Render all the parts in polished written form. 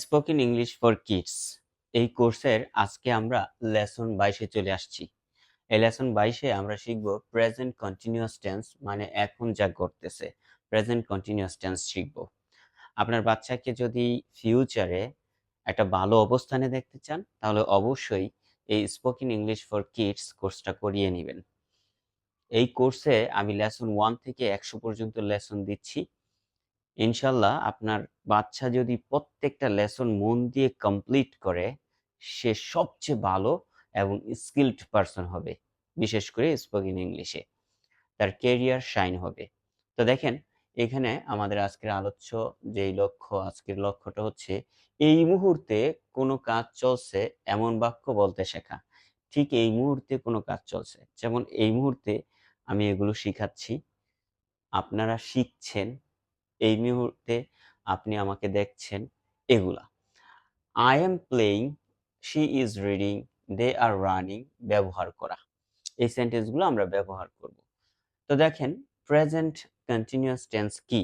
Spoken English for kids এই কোর্সের আজকে আমরা লেসন 22-এ চলে আসছি। এই লেসন 22-এ আমরা শিখব প্রেজেন্ট কন্টিনিউয়াস টেন্স, মানে এখন যা ঘটতেছে প্রেজেন্ট কন্টিনিউয়াস টেন্স শিখব। আপনার বাচ্চাকে যদি ফিউচারে একটা ভালো অবস্থানে দেখতে চান, তাহলে অবশ্যই এই স্পোকেন ইংলিশ ফর কিডস কোর্সটা করিয়ে নেবেন। এই কোর্সে আমি লেসন 1 থেকে 100 পর্যন্ত লেসন দিচ্ছি। ইনশাল্লাহ আপনার বাচ্চা যদি প্রত্যেকটা লেসন মন দিয়ে কমপ্লিট করে, সে সবচেয়ে ভালো এবং স্কিলড পারসন হবে, বিশেষ করে স্পোকেন ইংলিশে তার ক্যারিয়ার শাইন হবে। তো দেখেন, এখানে আমাদের আজকের আলোচ্য যেই লক্ষ্য, আজকের লক্ষ্যটা হচ্ছে এই মুহূর্তে কোনো কাজ চলছে এমন বাক্য বলতে শেখা। ঠিক এই মুহূর্তে কোনো কাজ চলছে, যেমন এই মুহূর্তে আমি এগুলো শিখাচ্ছি, আপনারা শিখছেন, এই মুহূর্তে আপনি আমাকে দেখছেন, এগুলা। I am playing, she is reading, they are running ব্যবহার করা। এই সেন্টেন্সগুলো আমরা ব্যবহার করব। তো দেখেন, প্রেজেন্ট কন্টিনিউয়াস টেন্স কি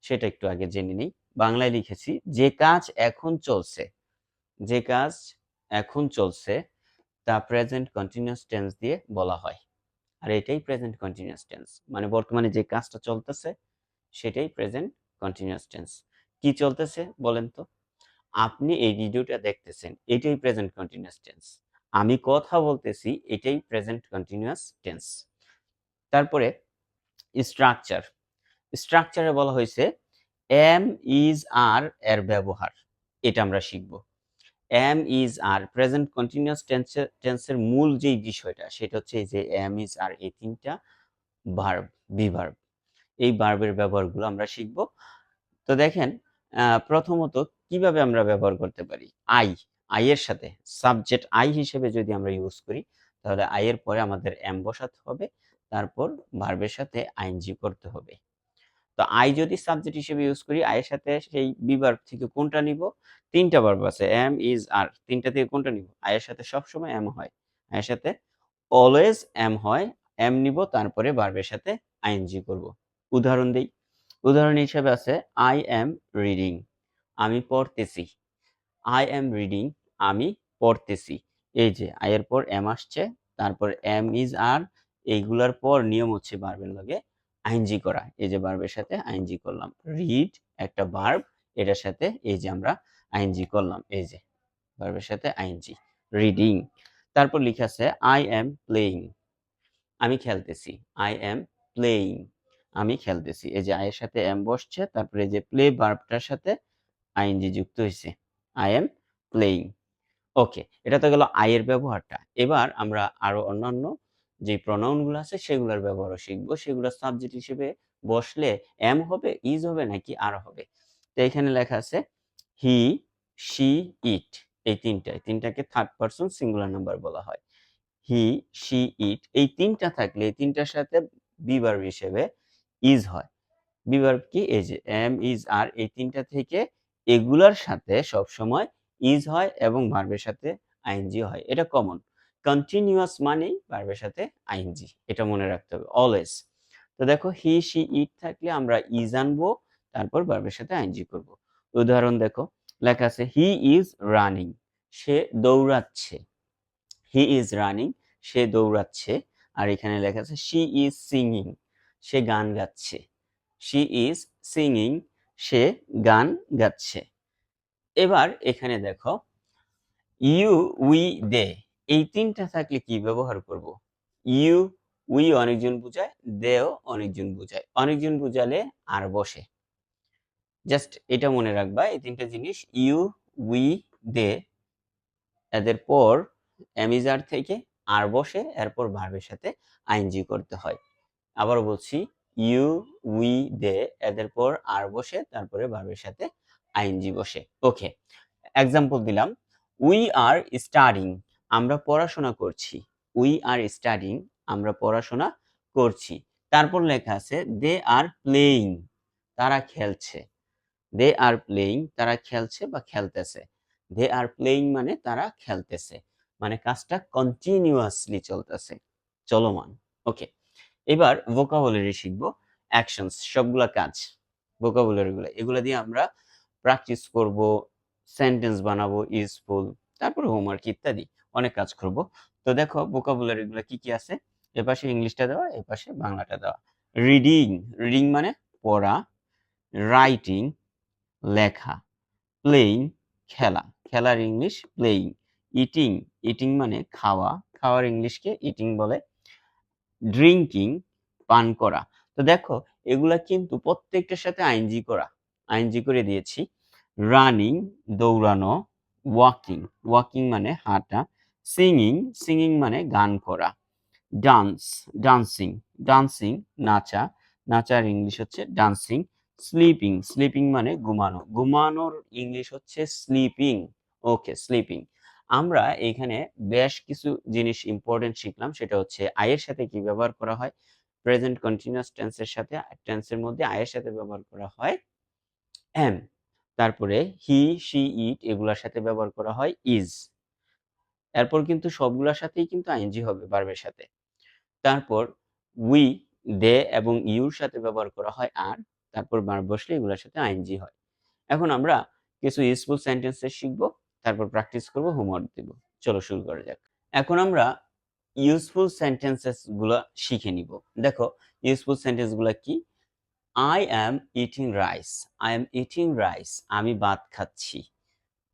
সেটা একটু আগে জেনে নিই। বাংলায় লিখেছি যে কাজ এখন চলছে, যে কাজ এখন চলছে তা প্রেজেন্ট কন্টিনিউয়াস টেন্স দিয়ে বলা হয়। আর এটাই প্রেজেন্ট কন্টিনিউয়াস টেন্স, মানে বর্তমানে যে কাজটা চলতেছে সেটাই প্রেজেন্ট কন্টিনিউয়াস টেন্স। কি চলতেছে বলেন তো? আপনি এই ভিডিওটা দেখতেছেন, এটাই প্রেজেন্ট কন্টিনিউয়াস টেন্স। আমি কথা বলতেছি, এটাই প্রেজেন্ট কন্টিনিউয়াস টেন্স। তারপরে স্ট্রাকচার। স্ট্রাকচারে বলা হয়েছে এম ইজ আর এর ব্যবহার, এটা আমরা শিখব। Am is are present continuous টেন্সের মূল যেই বিষয়টা, সেটা হচ্ছে এই যে এম ইজ আর, এই তিনটা ভার্ব, বিভার্ব, এই ভার্বের ব্যবহারগুলো আমরা শিখব। তো দেখেন, প্রথমত কিভাবে আমরা ব্যবহার করতে পারি। আই এর সাথে সাবজেক্ট আই হিসেবে যদি আমরা ইউজ করি, তাহলে আই এর পরে আমাদের এম বসাতে হবে, তারপর ভার্বের সাথে আইএনজি করতে হবে। তো আই যদি সাবজেক্ট হিসেবে ইউজ করি, আই এর সাথে সেই বিভার্ব থেকে কোনটা নিব? তিনটা ভার্ব আছে, এম ইজ আর, তিনটা থেকে কোনটা নিব? আই এর সাথে সবসময় এম হয়, আই এর সাথে অলওয়েজ এম হয়, এম নিব, তারপরে ভার্বের সাথে আইএনজি করব। উদাহরণ দেই। উদাহরণ হিসেবে আছে আই এম রিডিং, আমি পড়তেছি। আই এম রিডিং, আমি পড়তেছি। এই যে আই এর পর এম আসছে, তারপর এম ইজ আর, এইগুলার পর নিয়ম হচ্ছে ভার্বের লগে আইএনজি করা। এই যে ভার্বের সাথে আইএনজি করলাম। রিড একটা ভার্ব, এটার সাথে এই যে আমরা আইএনজি করলাম, এই যে ভার্বের সাথে আইএনজি, রিডিং। তারপর লেখা আছে আই এম প্লেইং, আমি খেলতেছি। আই এম প্লেইং, আমি খেলতেছি। এই যে আই এর সাথে এম বসছে, তারপরে এই যে প্লে ভার্বটার সাথে আইএনজি যুক্ত হয়েছে, আই এম প্লেইং। ওকে, এটা তো গেল আই এর ব্যবহারটা। এবার আমরা আরো অন্যান্য যে প্রনাউন গুলো আছে সেগুলোর ব্যবহারও শিখবো। সেগুলো সাবজেক্ট হিসেবে বসলে এম হবে, ইজ হবে, নাকি আর হবে। তো এখানে লেখা আছে হি, শি, ইট, এই তিনটাকে থার্ড পারসন সিঙ্গুলার নাম্বার বলা হয়। হি, শি, ইট, এই তিনটা থাকলে এই তিনটার সাথে বিভার্ব হিসেবে ইজ হয়। বিভার্ব কি? এই যে এম, ইজ, আর, এই তিনটা থেকে এগুলার সাথে সবসময় ইজ হয় এবং ভার্বের সাথে আইএনজি হয়। এটা কমন। কন্টিনিউয়াস মানেই ভার্বের সাথে আইএনজি, এটা মনে রাখতে হবে অলওয়েজ। তো দেখো, হি, শি, ইট থাকলে আমরা ইজ আনবো, তারপর ভার্বের সাথে আইএনজি করব। উদাহরণ দেখো, লেখা আছে হি ইজ রানিং, সে দৌড়াচ্ছে। হি ইজ রানিং, সে দৌড়াচ্ছে। আর এখানে লেখা আছে শি ইজ সিঙ্গিং, সে গান গাচ্ছে। শি ইজ সিঙ্গিং, সে গান গাচ্ছে। এবার এখানে দেখো ইউ, উই, দে, এই তিনটা থাকলে কি ব্যবহার করব? ইউ, উই অনেকজন বুঝায়, দেও অনেকজন বুঝায়। অনেকজন বুঝালে আর বসে, জাস্ট এটা মনে রাখবা এই তিনটা জিনিস। ইউ, উই, দে, এদের পর অ্যামিজার থেকে আর বসে, এরপর ভার্বের সাথে আইএনজি করতে হয়। আবার বলছি, ইউ, উই, দে, এদের পর আর বসে, তারপরে ভার্বের সাথে আইএনজি বসে। ওকে, এক্সাম্পল দিলাম, উই আর স্টাডিং, আমরা পড়াশোনা করছি। উই আর স্টাডিং, আমরা পড়াশোনা করছি। তারপর লেখা আছে দে আর প্লেইং, তারা খেলছে। দে আর প্লেইং, তারা খেলছে বা খেলতেছে। দে আর প্লেইং মানে তারা খেলতেছে, মানে কাজটা কন্টিনিউয়াসলি চলতেছে, চলমান। ওকে, এবার ভোকাবুলারি শিখবো। অ্যাকশনস, সবগুলা কাজ, ভোকাবুলারি গুলো, এগুলো দিয়ে আমরা প্র্যাকটিস করব, সেন্টেন্স বানাবো, ইউজফুল, তারপরে হোমওয়ার্ক ইত্যাদি অনেক কাজ করব। তো দেখো ভোকাবুলারি গুলো কি কি আছে। এপাশে ইংলিশটা দেওয়া, এপাশে বাংলাটা দেওয়া। রিডিং, রিডিং মানে পড়া। রাইটিং লেখা। প্লেইং খেলা, খেলার ইংলিশ প্লেইং। ইটিং, ইটিং মানে খাওয়া, খাওয়ার ইংলিশকে ইটিং বলে। ড্রিঙ্কিং পান করা। তো দেখো এগুলা কিন্তু প্রত্যেকটার সাথে আইএনজি করা, আইএনজি করে দিয়েছি। রানিং দৌড়ানো। ওয়াকিং, ওয়াকিং মানে হাঁটা। সিঙ্গিং, সিঙ্গিং মানে গান করা। ডান্স, ডান্সিং, ডান্সিং নাচা, নাচার ইংলিশ হচ্ছে ডান্সিং। স্লিপিং, স্লিপিং মানে ঘুমানো, ঘুমানোর ইংলিশ হচ্ছে স্লিপিং। ওকে, স্লিপিং। আমরা এখানে বেশ কিছু জিনিস ইম্পর্টেন্ট শিখলাম, সেটা হচ্ছে আই এর সাথে কি ব্যবহার করা হয়। প্রেজেন্ট কন্টিনিউয়াস টেন্সের সাথে, টেন্সের মধ্যে আই এর সাথে ব্যবহার করা হয় এম। তারপরে হি, শি, ইট এগুলোর সাথে ব্যবহার করা হয় ইজ। এরপর কিন্তু সবগুলোর সাথেই কিন্তু আইএনজি হবে ভার্বের সাথে। তারপর উই, দে এবং ইউর সাথে ব্যবহার করা হয় আর। তারপর ভার্ব বসলে এগুলোর সাথে আইএনজি হয়। এখন আমরা কিছু ইউজফুল সেন্টেন্সেস শিখবো, তারপর প্র্যাকটিস করব, হোমওয়ার্ক দিব। চলো শুরু করা যাক। এখন আমরা ইউজফুল সেন্টেন্সেস গুলো শিখে নিব। দেখো ইউজফুল সেন্টেন্স গুলো কি। I am eating rice, I am eating rice আমি ভাত খাচ্ছি।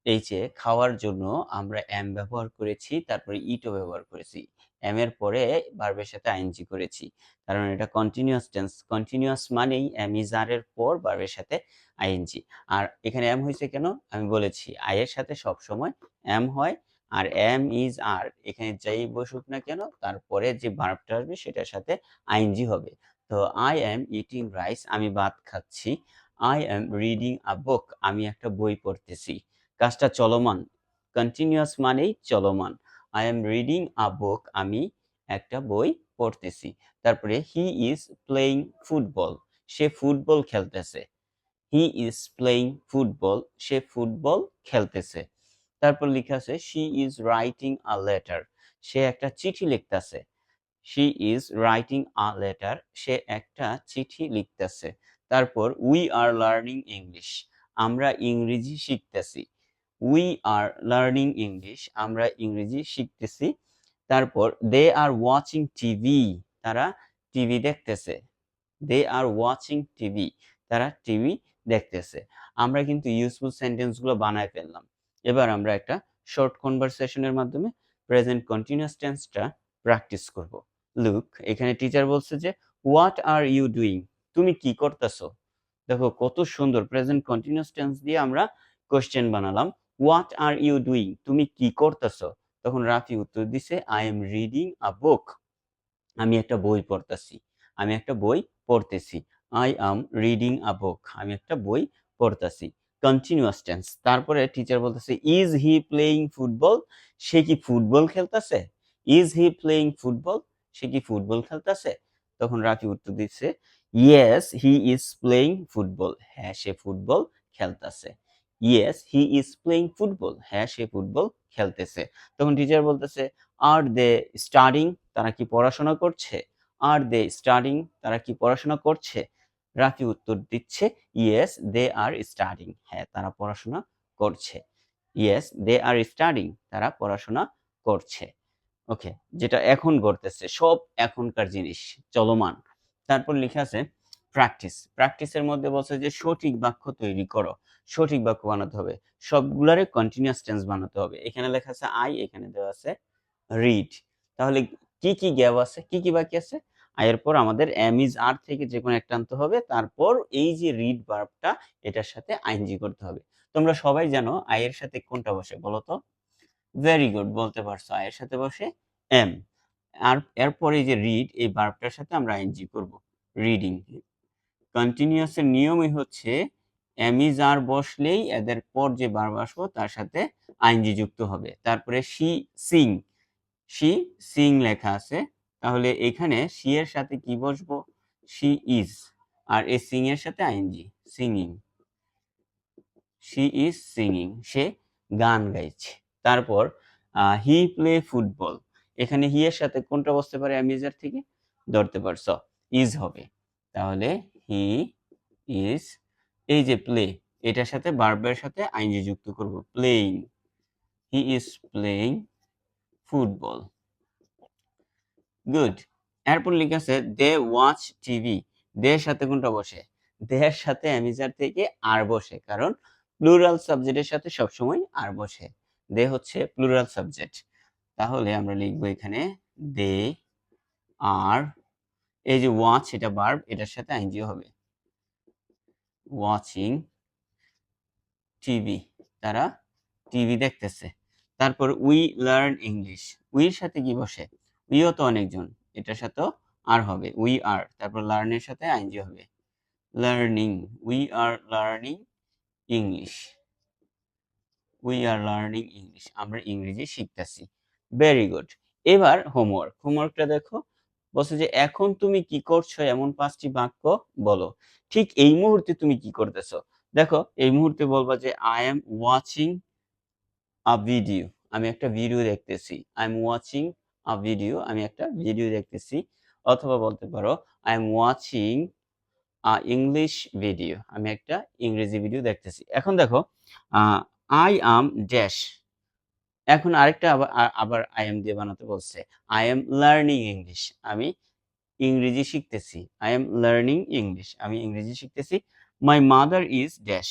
এই যে খাওয়ার জন্য আমরা এম ব্যবহার করেছি, তারপরে ইটও ব্যবহার করেছি। এম এর পরে ভার্বের সাথে আইএনজি করেছি, কারণ এটা কন্টিনিউয়াস টেন্স। কন্টিনিউয়াস মানেই এম ইজ আর এর পর ভার্বের সাথে আইএনজি। আর এখানে এম হয়েছে কেন আমি বলেছি, আই এর সাথে সব সময় এম হয়। আর এম ইজ আর এখানে যাই বসুক না কেন, তারপরে যে ভার্বটা আসবে সেটার সাথে আইএনজি হবে। তো আই এম ইটিং রাইস আমি ভাত খাচ্ছি। I am reading a book আমি একটা বই পড়তেছি। কাজটা চলমান, কন্টিনিউয়াস মানেই চলমান। I am reading a book আমি একটা বই পড়তেছি। তারপরে হি ইজ প্লেইং ফুটবল সে ফুটবল খেলতেছে। হি ইজ প্লেইং ফুটবল সে ফুটবল খেলতেছে। তারপর লেখা আছে she is writing a letter সে একটা চিঠি লিখতেছে। She is writing a letter সে একটা চিঠি লিখতেছে। তারপর উই আর লার্নিং ইংলিশ আমরা ইংরেজি শিখতেছি। উই আর লার্নিং ইংলিশ আমরা ইংরেজি শিখতেছি। তারপর দে আর ওয়াচিং টিভি তারা টিভি দেখতেছে। দে আর ওয়াচিং টিভি তারা টিভি দেখতেছে। আমরা কিন্তু ইউজফুল সেন্টেন্স গুলো বানায় ফেললাম। এবার আমরা একটা শর্ট কনভারসেশনের মাধ্যমে প্রেজেন্ট কন্টিনিউয়াস টেন্সটা প্র্যাকটিস করব। লুক, এখানে টিচার বলছে যে হোয়াট আর ইউ ডুইং তুমি কি করতেছো। দেখো কত সুন্দর প্রেজেন্ট কন্টিনিউয়াস টেন্স দিয়ে আমরা কোশ্চেন বানালাম। হোয়াট আর ইউ ডুইং তুমি কি করতেছো। তখন রাফি উত্তর দিছে I am reading a book আমি একটা বই পড়তেছি। আমি একটা বই পড়তেছি। I am reading a book আমি একটা বই পড়তেছি। Continuous tense. তারপরে টিচার বলতেছে ইজ হি প্লেইং ফুটবল সে কি ফুটবল খেলতেছে। ইজ হি প্লেইং ফুটবল সে কি ফুটবল খেলতেছে। তখন রাফি উত্তর দিচ্ছে yes he is playing football হ্যাঁ সে ফুটবল খেলতেছে। Yes he is playing football হ্যাঁ সে ফুটবল খেলতেছে। তখন টিচার বলতেছে আর দে স্টাডিং তারা কি পড়াশোনা করছে। আর দে স্টাডিং তারা কি পড়াশোনা করছে। রাফি উত্তর দিচ্ছে ইয়েস দে আর স্টাডিং হ্যাঁ তারা পড়াশোনা করছে। ইয়েস দে আর স্টাডিং তারা পড়াশোনা করছে। ওকে, যেটা এখন ঘটতেছে সব এখনকার জিনিস চলমান। তারপর লেখা আছে প্র্যাকটিস। প্র্যাকটিসের মধ্যে বলছে যে সঠিক বাক্য তৈরি করো। সঠিক বাক্য বানাতে হবে, সবগুলারে কন্টিনিউয়াস টেন্স বানাতে হবে। এখানে লেখা আছে আই, এখানে দেওয়া আছে রিড। তাহলে কি কি গ্যাপ আছে, কি কি বাকি আছে। এর পর আমাদের এম ইজ আর থেকে যে কোনো একটা আনতে হবে। তারপর এই যে রিড ভার্বটা এটার সাথে আইএনজি করতে হবে। তোমরা সবাই জানো আই এর সাথে কোনটা বসে বলো তো। ভেরি গুড, বলতে পারছো। আই এর সাথে বসে এম। আর এরপর এই যে রিড এই ভার্বটার সাথে আমরা আইএনজি করব। রিডিং। কন্টিনিউয়াস এর নিয়মই হচ্ছে এম ইজ আর বসলেই এদের পর যে ভার্ব আসবো তার সাথে আইএনজি যুক্ত হবে। তারপরে শি সিং, শি সিং লেখা আছে। তাহলে এখানে শি এর সাথে কি বসবো, শি ইজ। আর এই সিং এর সাথে ING, singing. She is singing সে গান গাইছে। তারপর হি প্লে ফুটবল। এখানে হি এর সাথে কোনটা বসতে পারে অ্যামিজার থেকে ধরতে পারছো, ইজ হবে। তাহলে হি ইজ এই যে প্লে এটার সাথে ভার্বের সাথে আইএনজি যুক্ত করব, playing, he is playing football. Good. এরপর লেখা আছে দে ওয়াচ টিভি। দে এর সাথে কোনটা বসে? দে এর সাথে অ্যামিজার থেকে আর বসে, কারণ প্লুরাল সাবজেক্টের সাথে সবসময় আর বসে। দে হচ্ছে প্লুরাল সাবজেক্ট। তাহলে আমরা লিখব এখানে দে আর, এই যে ওয়াচ এটা ভার্ব, এটার সাথে আইএনজি হবে, ওয়াচিং টিভি, তারা টিভি দেখতেছে। তারপর উই লার্ন ইংলিশ, উইর সাথে কি বসে? উইও তো অনেকজন, এটার সাথেও আর হবে, উই আর, তারপর লার্নের সাথে আইএনজি হবে, learning, we are learning English, we are learning English, আমরা ইংরেজি শিখতেছি। Very good. এবার হোমওয়ার্ক, হোমওয়ার্কটা দেখো, বলছে যে এখন তুমি কি করছো এমন 5টি বাক্য বলো। ঠিক এই মুহূর্তে তুমি কি করতেছো? দেখো এই মুহূর্তে বলবা যে I am watching a video, আমি একটা ভিডিও দেখতেছি। I am watching a video, আমি একটা ভিডিও দেখতেছি। অথবা বলতে পারো I am watching English video, আমি একটা ইংরেজি ভিডিও দেখতেছি। এখন দেখো আই অ্যাম ড্যাশ, এখন আরেকটা আবার আই এম দিয়ে বানাতে বলছে, আই এম লার্নিং ইংলিশ, আমি ইংরেজি শিখতেছি। আই এম লার্নিং ইংলিশ, আমি ইংরেজি শিখতেছি। মাই মাদার ইজ ড্যাশ,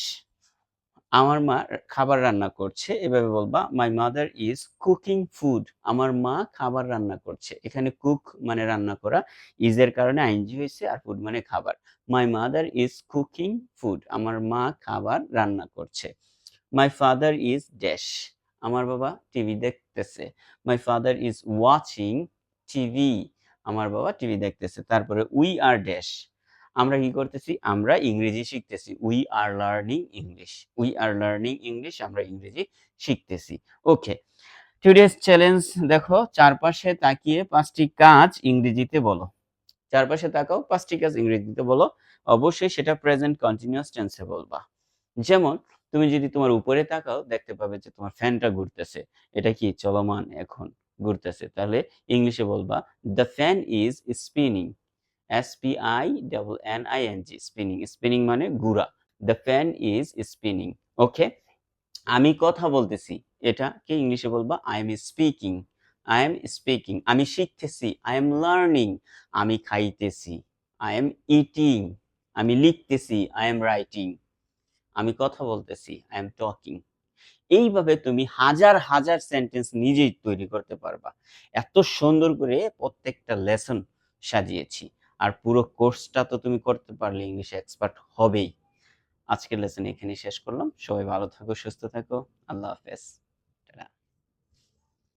আমার মা খাবার রান্না করছে। এভাবে বলবা my mother is cooking food, আমার মা খাবার রান্না করছে। এখানে কুক মানে রান্না করা, ইজ এর কারণে আইএনজি হয়েছে, আর ফুড মানে খাবার। My mother is cooking food, আমার মা খাবার রান্না করছে। মাই ফাদার ইজ ড্যাশ, আমার বাবা টিভি দেখতেছে। My father is watching TV, আমার বাবা টিভি দেখতেছে। তারপরে উই আর ড্যাশ, আমরা কি করতেছি? আমরা ইংরেজি শিখতেছি। We are learning English, we are learning English, আমরা ইংরেজি শিখতেছি। ওকে, টুডেস চ্যালেঞ্জ দেখো, চারপাশে তাকিয়ে 5টি কাজ ইংরেজিতে বলো। চারপাশে তাকাও, 5টি কাজ ইংরেজিতে বলো। অবশ্যই সেটা প্রেজেন্ট কন্টিনিউয়াস টেন্সে বলবা। যেমন তুমি যদি তোমার উপরে তাকাও, দেখতে পাবে যে তোমার ফ্যানটা ঘুরতেছে। এটা কি চলমান, এখন ঘুরতেছে। তাহলে ইংলিশে বলবা the fan is spinning, SPINNING, spinning, spinning মানে ঘুরা। The fan is spinning. Okay, আমি কথা বলতেছি, এটা কি ইংলিশে বলবা I am speaking, I am speaking. আমি শিখতেছি, আই এম লার্নিং। আমি খাইতেছি, আই এম ইটিং। আমি লিখতেছি, আই এম রাইটিং। আমি কথা বলতেছি, আই এম টকিং। এইভাবে তুমি হাজার হাজার সেন্টেন্স নিজেই তৈরি করতে পারবা। এত সুন্দর করে প্রত্যেকটা লেসন সাজিয়েছি। আর পুরো কোর্সটা তো তুমি করতে পারলে ইংলিশে এক্সপার্ট হবেই। আজকের লেসন এখানেই শেষ করলাম। সবাই ভালো থাকো, সুস্থ থাকো। আল্লাহ হাফেজ।